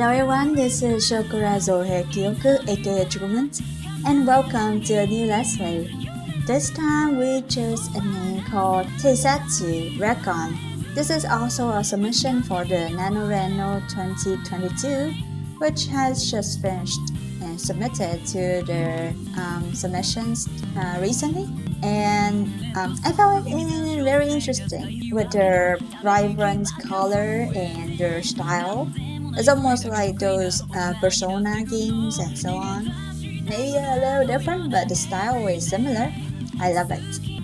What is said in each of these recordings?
Hello everyone, this is Shokora Zouheikyoku aka chocomint, and welcome to a new lesson. This time we chose a name called Teisatsu Recon. This is also a submission for the NanoReno 2022, which has just finished and submitted to the submissions recently. And I found it very interesting with their vibrant color and their style. It's almost like those Persona games and so on. Maybe a little different, but the style is similar. I love it.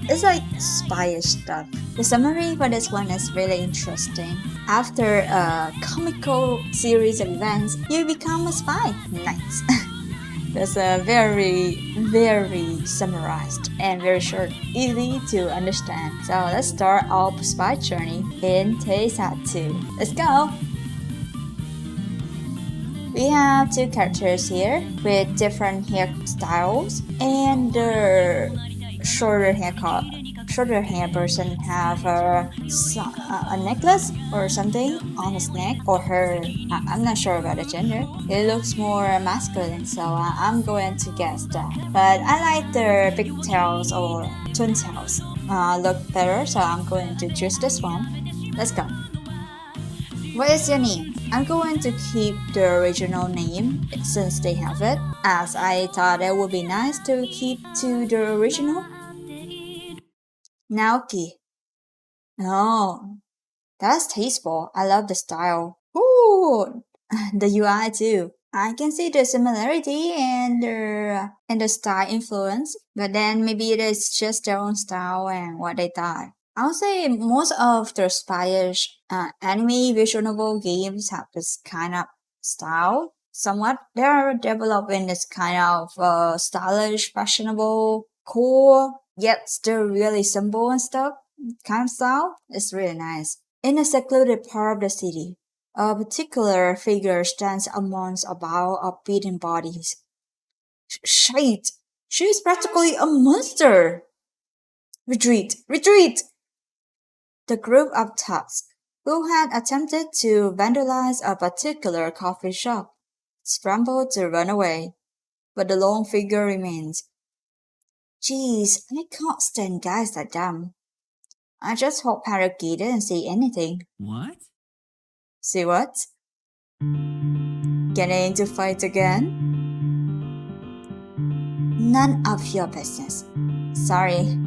It's like spy stuff. The summary for this one is really interesting. After a comical series of events, you become a spy. Nice. That's a very summarized and very short, easy to understand. So let's start our spy journey in Teisatsu. Let's go! We have two characters here with different hairstyles, and the shorter hair person have a necklace or something on his neck or her. I'm not sure about the gender. It looks more masculine, so I'm going to guess that. But I like the pigtails or twin tails look better, so I'm going to choose this one. Let's go. What is your name? I'm going to keep the original name since they have it, as I thought it would be nice to keep to the original. Naoki. Oh, that's tasteful. I love the style. Ooh, the UI too. I can see the similarity and the style influence, but then maybe it is just their own style and what they thought. I would say most of the spyish anime visual novel games have this kind of style. Somewhat, they are developing this kind of stylish, fashionable, cool, yet still really simple and stuff. Kind of style. It's really nice. In a secluded part of the city, a particular figure stands amongst a pile of beaten bodies. Shit! She is practically a monster! Retreat! Retreat! The group of thugs, who had attempted to vandalize a particular coffee shop, scrambled to run away, but the lone figure remains. Jeez, I can't stand guys like them. I just hope Haruki didn't see anything. What? See what? Getting into fight again? None of your business. Sorry.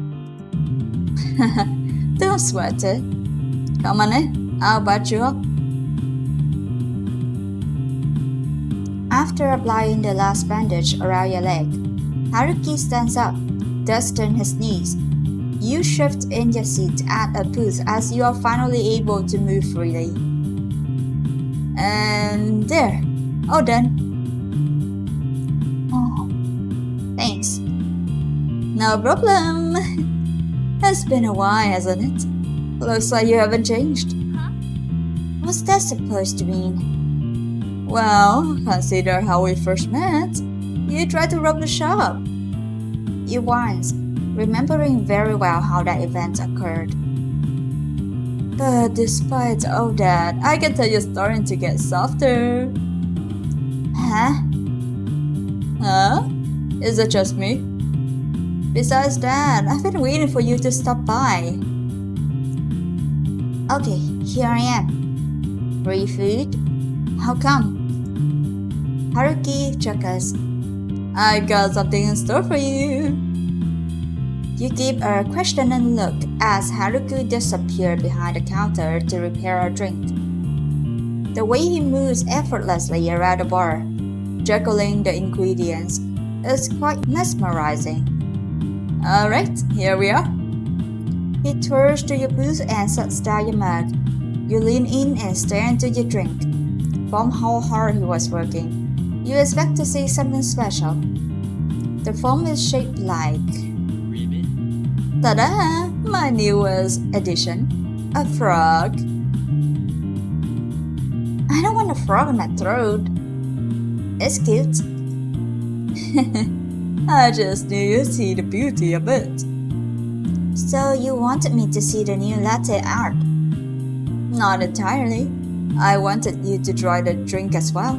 Don't sweat it. Come on in, I'll back you up. After applying the last bandage around your leg, Haruki stands up, dusting his knees. You shift in your seat at a push as you are finally able to move freely. And there, all done. Oh, thanks. No problem. It's been a while, hasn't it? Looks like you haven't changed. What's that supposed to mean? Well, consider how we first met. You tried to rob the shop. You whines, remembering very well how that event occurred. But despite all that, I can tell you're starting to get softer. Huh? Huh? Is it just me? Besides that, I've been waiting for you to stop by. Okay, here I am. Free food? How come? Haruki chuckles. I got something in store for you. You give a questioning look as Haruki disappeared behind the counter to repair a drink. The way he moves effortlessly around the bar, juggling the ingredients, is quite mesmerizing. Alright, here we are. He turns to your booth and sets down your mug. You lean in and stare into your drink. From how hard he was working, you expect to see something special. The foam is shaped like... Ta-da! My newest addition. A frog. I don't want a frog in my throat. It's cute. I just knew you'd see the beauty of it. So you wanted me to see the new latte art? Not entirely. I wanted you to try the drink as well.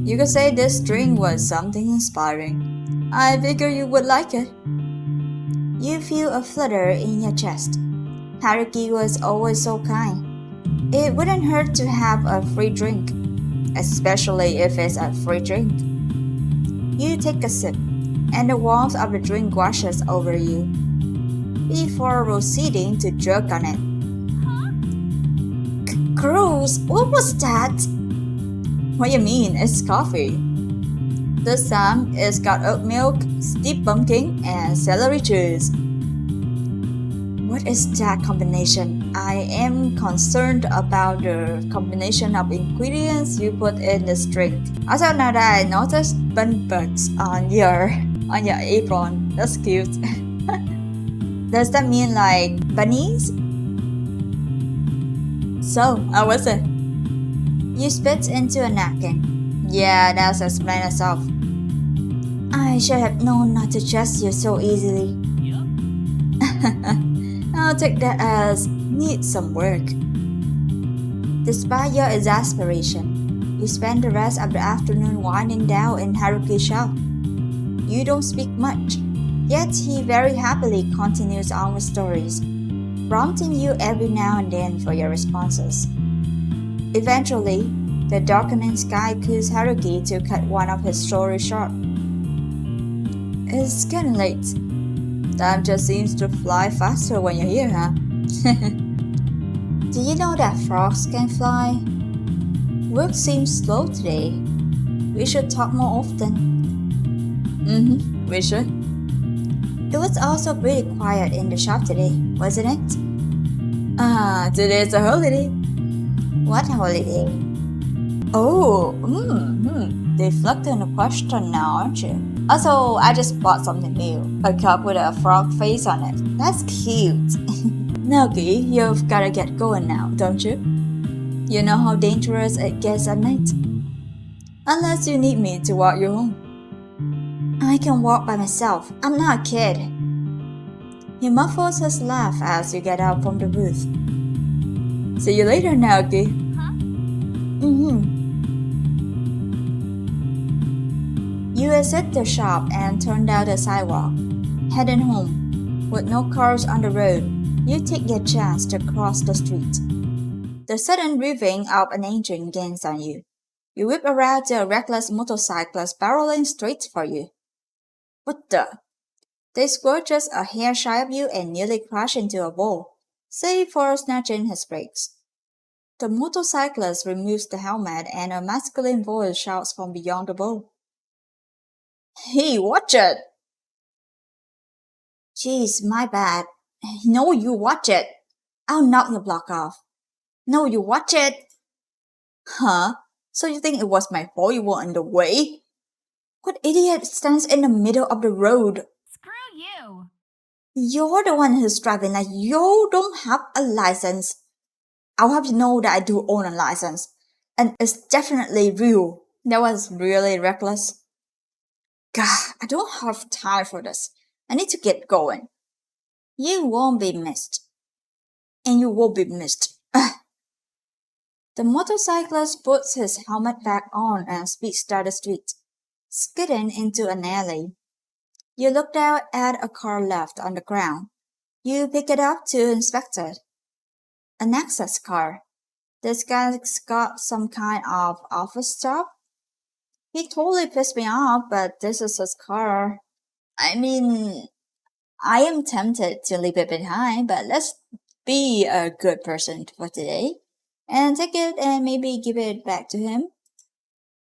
You could say this drink was something inspiring. I figure you would like it. You feel a flutter in your chest. Haruki was always so kind. It wouldn't hurt to have a free drink, especially if it's a free drink. You take a sip, and the warmth of the drink washes over you, before proceeding to jerk on it. Gross! What was that? What do you mean? It's coffee. This time, it's got oat milk, steamed pumpkin, and celery juice. What is that combination? I am concerned about the combination of ingredients you put in this drink. Also, now that I noticed bun bugs on your apron. That's cute. Does that mean like bunnies? So, how was it? You spit into a napkin. Yeah, that's explain itself. I should have known not to trust you so easily. I'll take that as need some work. Despite your exasperation, you spend the rest of the afternoon winding down in Haruki's shop. You don't speak much, yet he very happily continues on with stories, prompting you every now and then for your responses. Eventually, the darkening sky pushes Haruki to cut one of his stories short. It's getting late. Time just seems to fly faster when you're here, huh? Do you know that frogs can fly? Work seems slow today. We should talk more often. We should. It was also pretty quiet in the shop today, wasn't it? Today's a holiday. What holiday? Oh, deflecting on the question now, aren't you? Also, I just bought something new. A cup with a frog face on it. That's cute. Nucky, you've gotta get going now, don't you? You know how dangerous it gets at night. Unless you need me to walk you home. I can walk by myself. I'm not a kid. He muffles his laugh as you get out from the booth. See you later, Naoki. You exit the shop and turn down the sidewalk. Heading home, with no cars on the road, you take your chance to cross the street. The sudden revving of an engine gains on you. You whip around to a reckless motorcyclist barreling straight for you. What the? They squirt just a hair shy of you and nearly crash into a wall, save for snatching his brakes. The motorcyclist removes the helmet and a masculine voice shouts from beyond the bowl. Hey, watch it! Jeez, my bad. No, you watch it. I'll knock your block off. No, you watch it. Huh? So you think it was my fault you were in the way? What idiot stands in the middle of the road? Screw you! You're the one who's driving like you don't have a license. I'll have you know that I do own a license. And it's definitely real. That was really reckless. God, I don't have time for this. I need to get going. You won't be missed. And you will be missed. The motorcyclist puts his helmet back on and speeds down the street, skidding into an alley. You look down at a car left on the ground. You pick it up to inspect it. An access car. This guy's got some kind of office job. He totally pissed me off, but this is his car. I mean, I am tempted to leave it behind, but let's be a good person for today and take it and maybe give it back to him.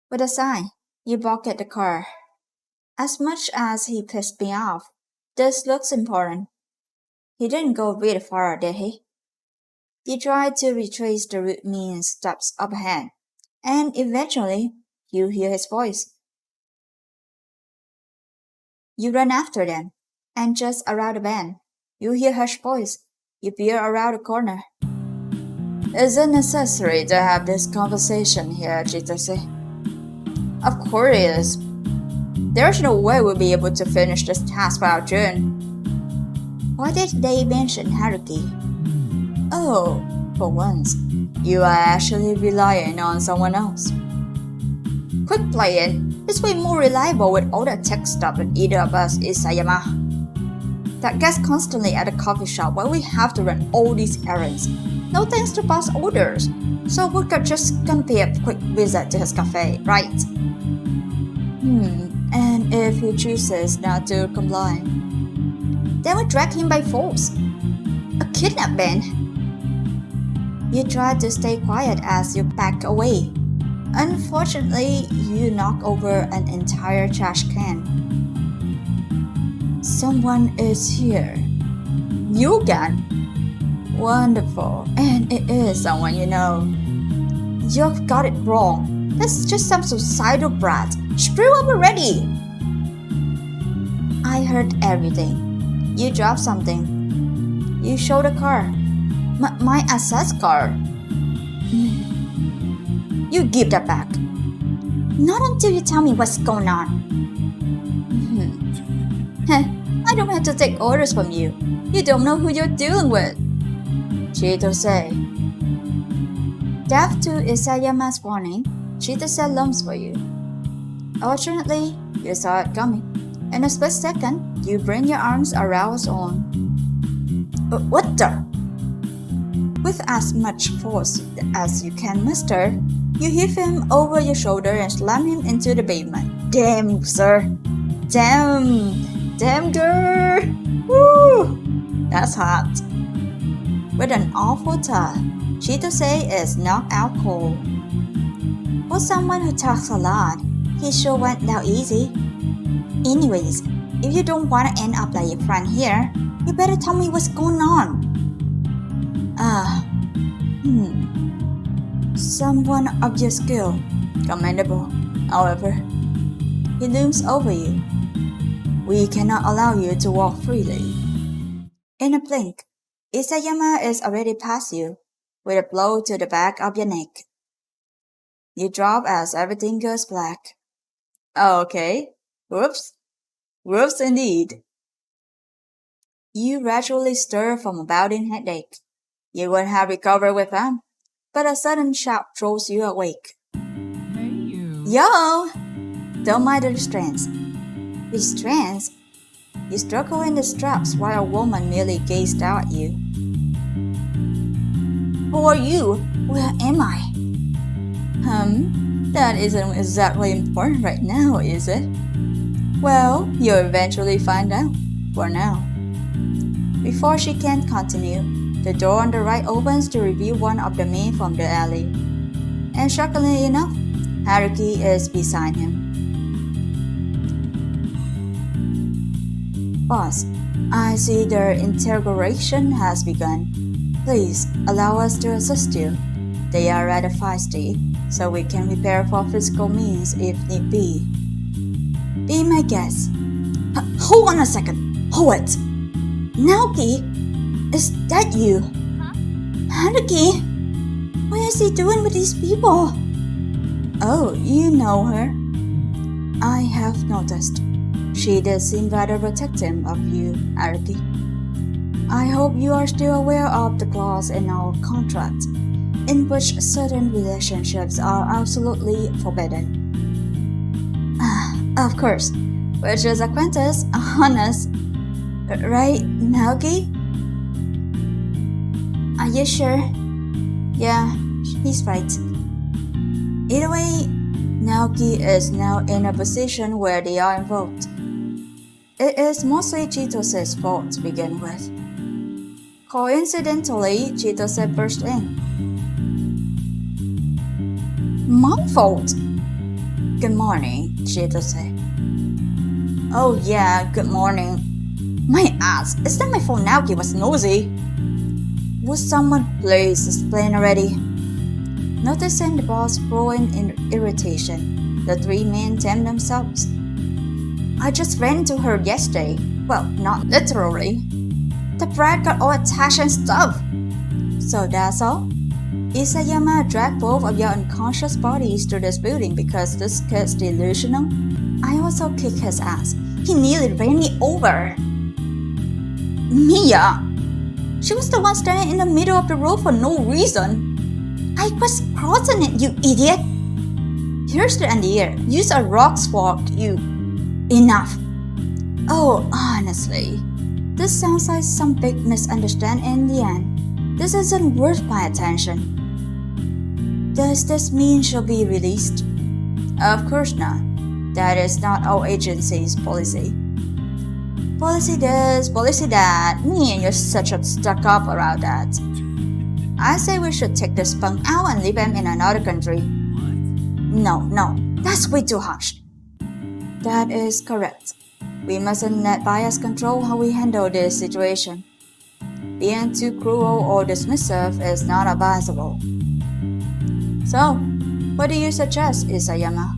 With a sigh, you pocket the car. As much as he pissed me off, this looks important. He didn't go really far, did he? You try to retrace the route means steps up ahead, and eventually you hear his voice. You run after them, and just around the bend, you hear Hush's voice. You peer around the corner. Is it necessary to have this conversation here, Chitase? Of course it is. There's no way we'll be able to finish this task by our turn. Why did they mention Haruki? Oh, For once, you are actually relying on someone else. Quit playing. It's way more reliable with all that tech stuff than either of us is, Sayama. That gets constantly at the coffee shop while we have to run all these errands. No thanks to boss orders. So we're just gonna pay a quick visit to his cafe, right? And if he chooses not to comply, then we drag him by force. A kidnapping. You try to stay quiet as you back away. Unfortunately, you knock over an entire trash can. Someone is here. Yugan. Wonderful. And it is someone you know. You've got it wrong. That's just some suicidal brat. Screw up already. I heard everything. You dropped something. You showed a car. My assess car. You give that back. Not until you tell me what's going on. I don't have to take orders from you. You don't know who you're dealing with. Chitose. Deaf to Isayama's warning, Chitose lumps for you. Fortunately, you saw it coming. In a split second, you bring your arms aroused on. What the? With as much force as you can muster, you heave him over your shoulder and slam him into the pavement. Damn, sir. Damn, girl. Woo! That's hot. With an awful tug, Chitose is knocked out cold. For someone who talks a lot, he sure went down easy. Anyways, if you don't want to end up like your friend here, you better tell me what's going on. Someone of your skill, commendable. However, he looms over you. We cannot allow you to walk freely. In a blink, Isayama is already past you, with a blow to the back of your neck. You drop as everything goes black. Okay. Whoops. Whoops indeed. You gradually stir from a bounding headache. You would have recovered with them, but a sudden shout throws you awake. Hey you. Yo! Don't mind the restraints. Restraints? You struggle in the straps while a woman merely gazed down at you. Who are you? Where am I? That isn't exactly important right now, is it? Well, you'll eventually find out. For now. Before she can continue, the door on the right opens to reveal one of the men from the alley. And shockingly enough, Haruki is beside him. Boss, I see the interrogation has begun. Please allow us to assist you. They are rather feisty, so we can prepare for physical means if need be. Be my guest. Hold on a second. Hold it. Naoki, is that you? Huh? Haruki, what is he doing with these people? Oh, you know her. I have noticed. She does seem rather protective of you, Haruki. I hope you are still aware of the clause in our contract, in which certain relationships are absolutely forbidden. Of course, we're just acquaintances, honest. Right, Naoki? Are you sure? Yeah, he's right. Either way, Naoki is now in a position where they are involved. It is mostly Chitose's fault to begin with. Coincidentally, Chitose burst in. My fault? Good morning, Chitose. Oh yeah, good morning. My ass, is that my fault Naoki was nosy? Would someone please explain already? Noticing the boss growing in irritation, the three men tamed themselves. I just ran into her yesterday. Well, not literally. The brat got all attached and stuff. So that's all? Isayama dragged both of your unconscious bodies to this building because this kid's delusional? I also kicked his ass. He nearly ran me over. Mia! She was the one standing in the middle of the road for no reason. I was crossing it, you idiot! Here's the idea. Use a rock sword, you. Enough. Oh, honestly. This sounds like some big misunderstanding in the end. This isn't worth my attention. Does this mean she'll be released? Of course not. That is not our agency's policy. Policy this, policy that. Me and you're such a stuck up about that. I say we should take this punk out and leave him in another country. No, that's way too harsh. That is correct. We mustn't let bias control how we handle this situation. Being too cruel or dismissive is not advisable. So, what do you suggest, Isayama?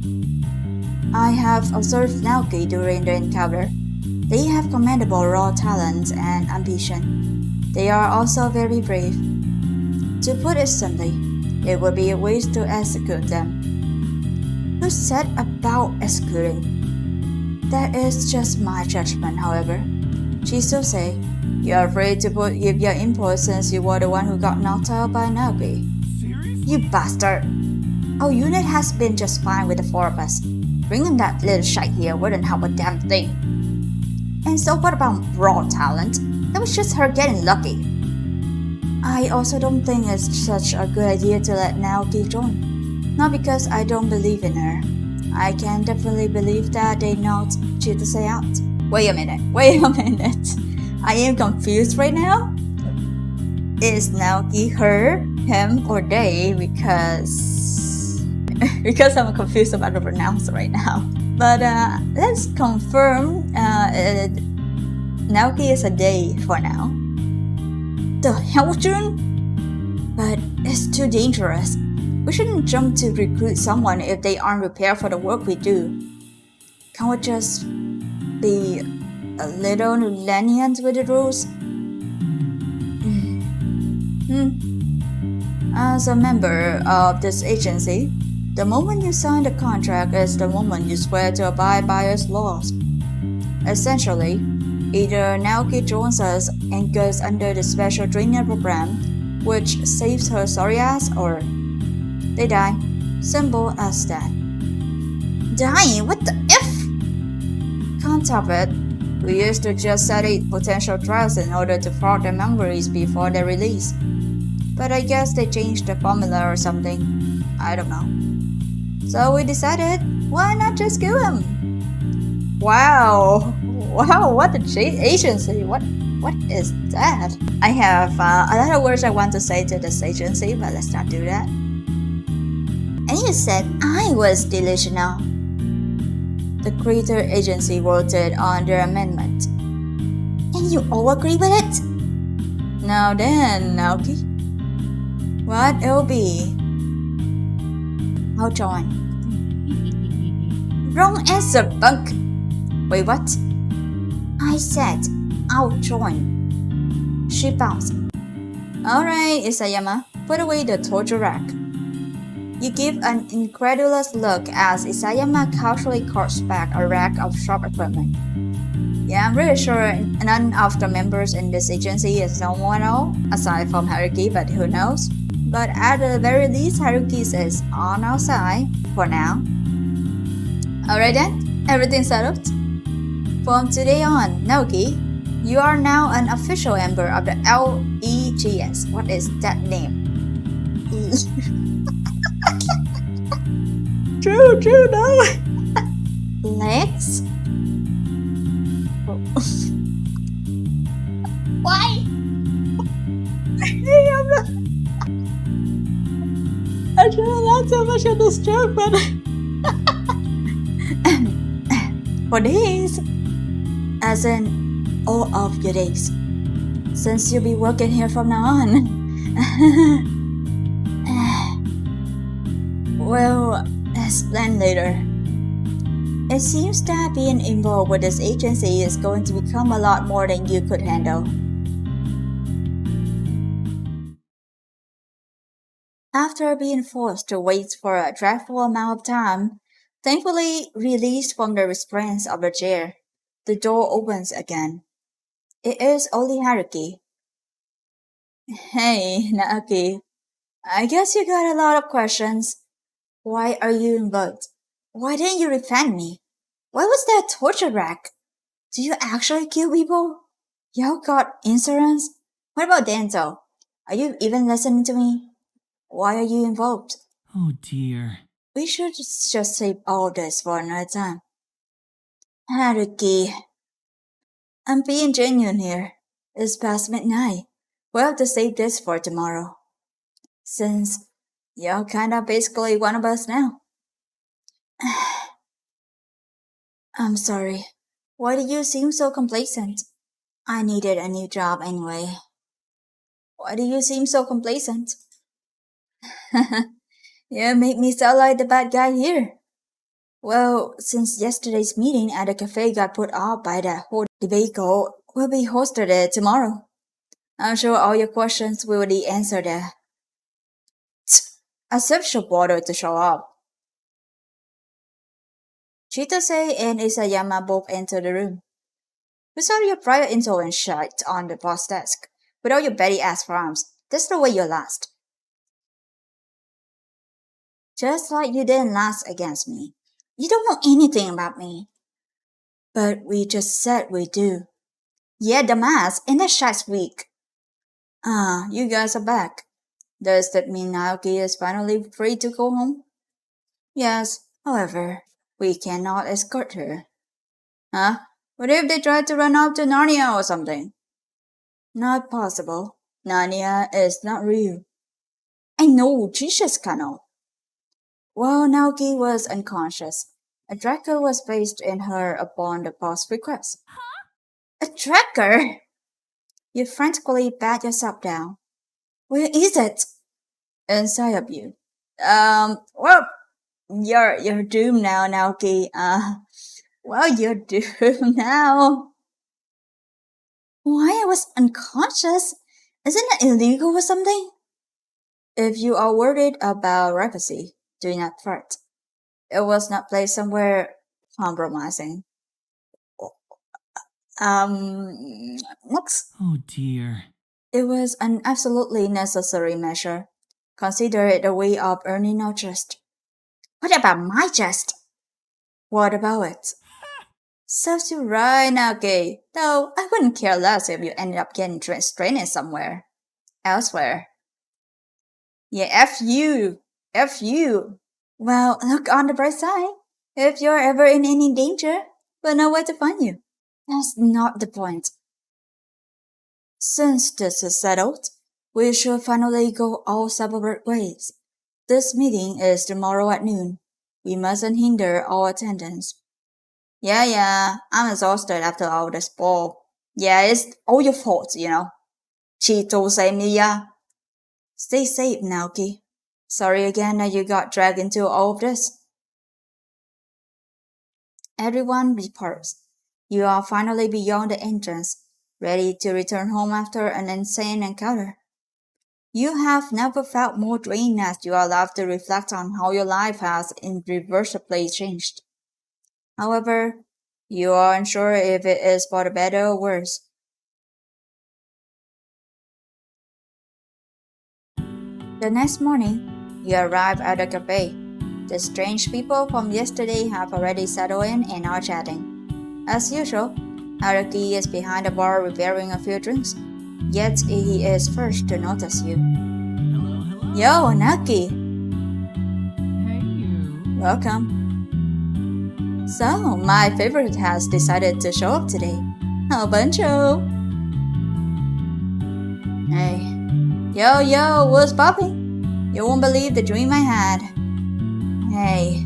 I have observed Naoki during the encounter. They have commendable raw talent and ambition. They are also very brave. To put it simply, it would be a waste to execute them. Who said about executing? That is just my judgment, however. Chisose, you're afraid to give your input since you were the one who got knocked out by Naoki. You bastard! Our unit has been just fine with the four of us. Bringing that little shite here wouldn't help a damn thing. And so what about raw talent? That was just her getting lucky. I also don't think it's such a good idea to let Naoki join. Not because I don't believe in her. I can definitely believe that they knocked Chitose out. Wait a minute. I am confused right now. Is Naoki her, him, or they? Because I'm confused about the pronouns right now. But let's confirm Naoki is a they for now. The hell, Jun? But it's too dangerous. We shouldn't jump to recruit someone if they aren't prepared for the work we do. Can't we just be a little lenient with the rules? As a member of this agency, the moment you sign the contract is the moment you swear to abide by its laws. Essentially, either Naoki joins us and goes under the special trainer program, which saves her sorry ass, or they die. Simple as that. Die? What the F? Can't top it. We used to just study potential trials in order to fraud their memories before their release. But I guess they changed the formula or something. I don't know. So we decided, why not just kill him? Wow, what a agency. What is that? I have a lot of words I want to say to this agency, but let's not do that. And you said I was delusional. The creator agency voted on their amendment. And you all agree with it? Now then, Naoki. What it'll be? I'll join. Wrong answer, bunk. Wait, what? I said I'll join. She bounced. Alright, Isayama, put away the torture rack. You give an incredulous look as Isayama casually carts back a rack of shop equipment. Yeah, I'm really sure none of the members in this agency is someone else, aside from Haruki, but who knows? But at the very least, Haruki is on our side, for now. Alright then, everything settled? From today on, Naoki, you are now an official member of the LEGS. What is that name? True, no. Legs? Why? I shouldn't laugh so much at this joke, but for days, as in all of your days, since you'll be working here from now on. Well, explain later. It seems that being involved with this agency is going to become a lot more than you could handle. After being forced to wait for a dreadful amount of time, thankfully released from the restraints of the chair, the door opens again. It is only Haruki. Hey, Naoki. I guess you got a lot of questions. Why are you invoked? Why didn't you defend me? Why was there a torture rack? Do you actually kill people? You got insurance? What about dental? Are you even listening to me? Why are you involved? Oh dear. We should just save all this for another time. Haruki, I'm being genuine here. It's past midnight. We'll have to save this for tomorrow. Since you're kinda basically one of us now. I'm sorry. Why do you seem so complacent? I needed a new job anyway. Why do you seem so complacent? You make me sound like the bad guy here. Well, since yesterday's meeting at the cafe got put off by that whole debacle, we'll be hosted it tomorrow. I'm sure all your questions will be answered there. Tsk, a social border to show up. Chitose and Isayama both entered the room. We saw your prior insolence shite on the boss desk. With all your petty ass crimes, that's the way you last. Just like you didn't last against me. You don't know anything about me. But we just said we do. Yeah, the mask and the shite's weak. Ah, you guys are back. Does that mean Naoki is finally free to go home? Yes, however, we cannot escort her. Huh? What if they try to run off to Narnia or something? Not possible. Narnia is not real. I know, she's just cannot. While Naoki was unconscious, a tracker was placed in her upon the boss request. A tracker? You frantically pat yourself down. Where is it? Inside of you. Well, you're doomed now, Naoki. Well, you're doomed now. Why I was unconscious? Isn't it illegal or something? If you are worried about privacy, do not fret. It was not placed somewhere compromising. Next. Oh dear. It was an absolutely necessary measure. Consider it a way of earning our trust. What about my trust? What about it? Serves you right, Naoki. Though I wouldn't care less if you ended up getting training somewhere. Elsewhere. Yeah, F you. F you. Well, look on the bright side. If you're ever in any danger, we'll know where to find you. That's not the point. Since this is settled, we should finally go all separate ways. This meeting is tomorrow at noon. We mustn't hinder our attendance. Yeah, I'm exhausted after all this ball. Yeah, it's all your fault, you know. Chitose Miya. Stay safe, Naoki. Sorry again that you got dragged into all of this. Everyone departs. You are finally beyond the entrance, ready to return home after an insane encounter. You have never felt more drained as you are left to reflect on how your life has irreversibly changed. However, you are unsure if it is for the better or worse. The next morning, you arrive at the cafe. The strange people from yesterday have already settled in and are chatting. As usual, Haruki is behind the bar preparing a few drinks, yet he is first to notice you. Hello. Yo, Naki! Hey you. Welcome. So, my favorite has decided to show up today. How buncho! Hey. Yo, what's popping? You won't believe the dream I had. Hey.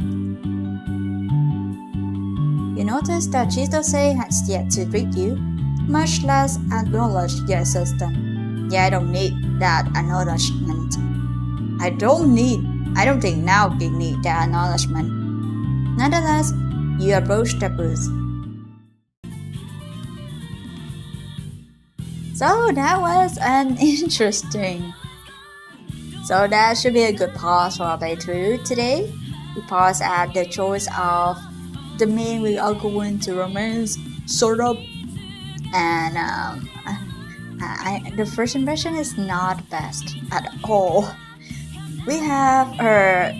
You notice that Chitose has yet to greet you, much less acknowledge your existence. Yeah, I don't need that acknowledgement. I don't think Naoki need that acknowledgement. Nonetheless, you approach the booth. So that was an interesting. So that should be a good pause for our playthrough today. We pause at the choice of the main we are going to romance, sort of. And the first impression is not best at all. We have a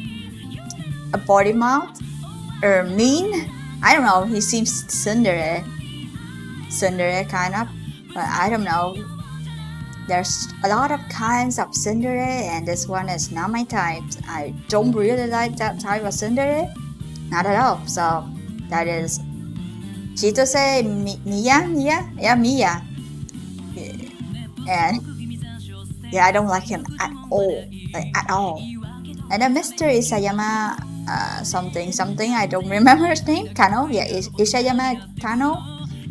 body mount, mean. I don't know. He seems tsundere kind of, but I don't know. There's a lot of kinds of tsundere, and this one is not my type. I don't really like that type of tsundere, not at all. So that is Chitose Miya. And yeah, I don't like him at all, at all. And then Mr. Isayama, something, I don't remember his name. Kano, yeah, Isayama Kano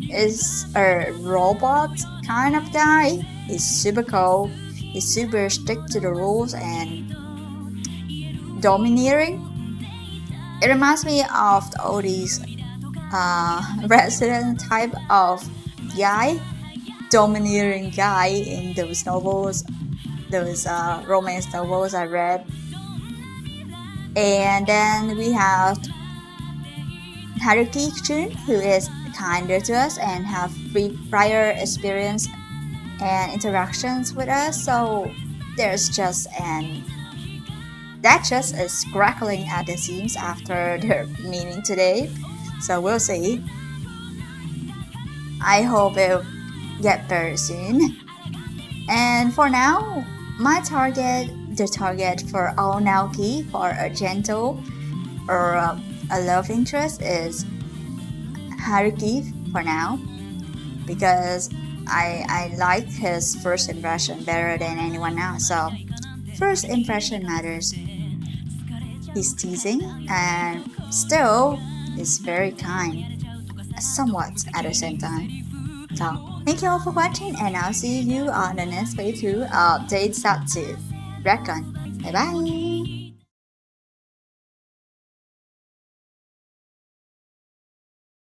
is a robot kind of guy. He's super cool. He's super strict to the rules and domineering. It reminds me of all these resident type of guy, domineering guy in those novels, those romance novels I read. And then we have Haruki-kun, who is kinder to us and have prior experience and interactions with us. So there's just that just is crackling at the seams after their meeting today. So we'll see. I hope it'll get better soon. And for now, the target for all Naoki for a gentle or a love interest is Haruki for now, because I like his first impression better than anyone else. So first impression matters. He's teasing and still is very kind, somewhat at the same time. So thank you all for watching, and I'll see you on the next playthrough of Teisatsu. Recon. Bye bye!